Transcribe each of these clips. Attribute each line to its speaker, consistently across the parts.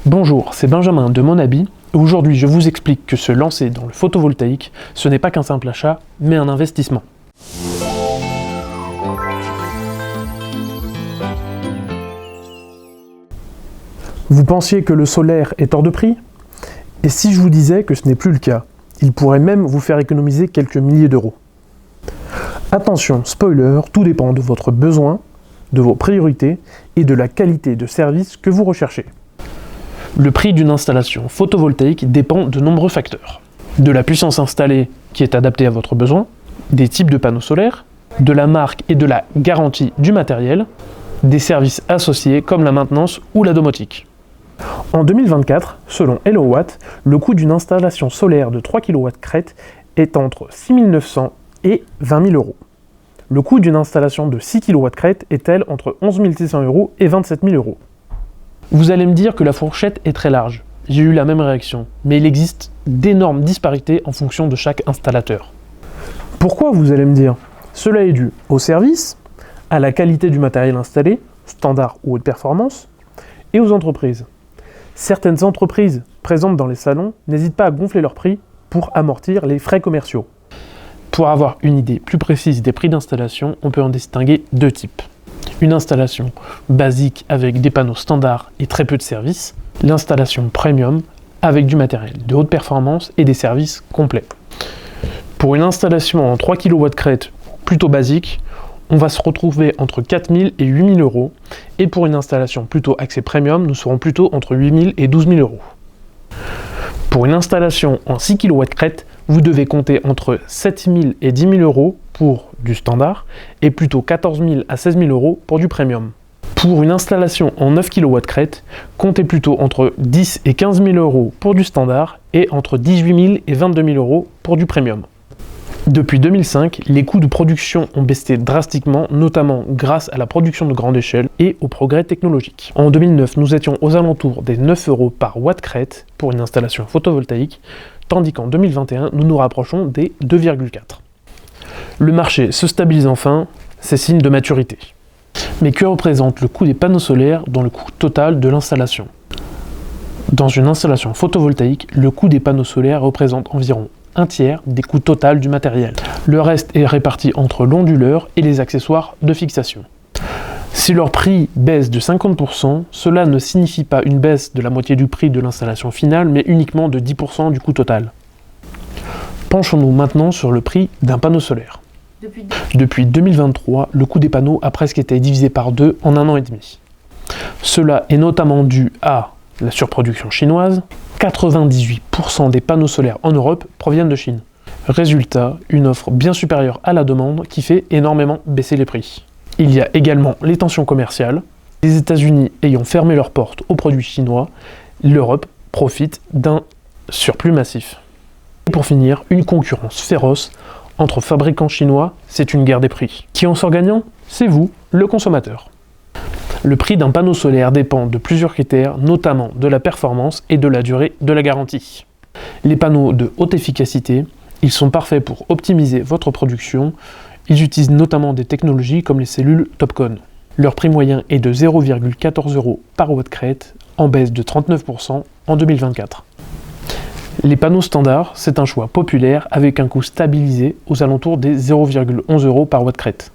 Speaker 1: Bonjour, c'est Benjamin de Monabi. Aujourd'hui, je vous explique que se lancer dans le photovoltaïque, ce n'est pas qu'un simple achat, mais un investissement. Vous pensiez que le solaire est hors de prix? Et si je vous disais que ce n'est plus le cas, il pourrait même vous faire économiser quelques milliers d'euros. Attention, spoiler, tout dépend de votre besoin, de vos priorités et de la qualité de service que vous recherchez. Le prix d'une installation photovoltaïque dépend de nombreux facteurs. De la puissance installée qui est adaptée à votre besoin, des types de panneaux solaires, de la marque et de la garantie du matériel, des services associés comme la maintenance ou la domotique. En 2024, selon HelloWatt, le coût d'une installation solaire de 3 kW crête est entre 6 900 et 20 000 euros. Le coût d'une installation de 6 kW crête est-elle entre 11 600 euros et 27 000 euros. Vous allez me dire que la fourchette est très large. J'ai eu la même réaction, mais il existe d'énormes disparités en fonction de chaque installateur. Pourquoi, vous allez me dire? Cela est dû au service, à la qualité du matériel installé, standard ou haute performance, et aux entreprises. Certaines entreprises présentes dans les salons n'hésitent pas à gonfler leurs prix pour amortir les frais commerciaux. Pour avoir une idée plus précise des prix d'installation, on peut en distinguer deux types. Une installation basique avec des panneaux standards et très peu de services, l'installation premium avec du matériel de haute performance et des services complets. Pour une installation en 3 kW crête plutôt basique, on va se retrouver entre 4 000 et 8 000 euros, et pour une installation plutôt axée premium, nous serons plutôt entre 8 000 et 12 000 euros. Pour une installation en 6 kW crête, vous devez compter entre 7 000 et 10 000 euros pour du standard, et plutôt 14 000 à 16 000 euros pour du premium. Pour une installation en 9 kW crête, comptez plutôt entre 10 et 15 000 euros pour du standard, et entre 18 000 et 22 000 euros pour du premium. Depuis 2005, les coûts de production ont baissé drastiquement, notamment grâce à la production de grande échelle et au progrès technologique. En 2009, nous étions aux alentours des 9 euros par watt crête pour une installation photovoltaïque, tandis qu'en 2021, nous nous rapprochons des 2,4. Le marché se stabilise enfin, c'est signe de maturité. Mais que représente le coût des panneaux solaires dans le coût total de l'installation? Dans une installation photovoltaïque, le coût des panneaux solaires représente environ un tiers des coûts totaux du matériel. Le reste est réparti entre l'onduleur et les accessoires de fixation. Si leur prix baisse de 50%, cela ne signifie pas une baisse de la moitié du prix de l'installation finale, mais uniquement de 10% du coût total. Penchons-nous maintenant sur le prix d'un panneau solaire. Depuis 2023, le coût des panneaux a presque été divisé par 2 en 1 an et demi. Cela est notamment dû à la surproduction chinoise. 98% des panneaux solaires en Europe proviennent de Chine. Résultat, une offre bien supérieure à la demande qui fait énormément baisser les prix. Il y a également les tensions commerciales. Les États-Unis ayant fermé leurs portes aux produits chinois, l'Europe profite d'un surplus massif. Et pour finir, une concurrence féroce entre fabricants chinois, c'est une guerre des prix. Qui en sort gagnant? C'est vous, le consommateur. Le prix d'un panneau solaire dépend de plusieurs critères, notamment de la performance et de la durée de la garantie. Les panneaux de haute efficacité, ils sont parfaits pour optimiser votre production. Ils utilisent notamment des technologies comme les cellules TOPCon. Leur prix moyen est de 0,14 euros par watt crête, en baisse de 39% en 2024. Les panneaux standards, c'est un choix populaire avec un coût stabilisé aux alentours des 0,11 euros par watt crête.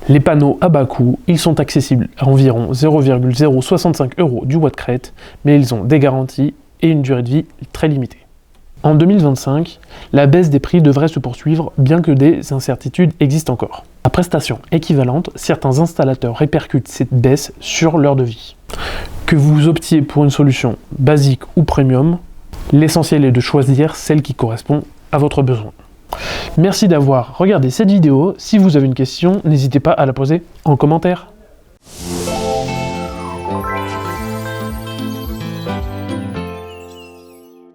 Speaker 1: Les panneaux à bas coût, ils sont accessibles à environ 0,065 euros du watt crête, mais ils ont des garanties et une durée de vie très limitée. En 2025, la baisse des prix devrait se poursuivre, bien que des incertitudes existent encore. À prestations équivalentes, certains installateurs répercutent cette baisse sur leur devis. Que vous optiez pour une solution basique ou premium, l'essentiel est de choisir celle qui correspond à votre besoin. Merci d'avoir regardé cette vidéo. Si vous avez une question, n'hésitez pas à la poser en commentaire.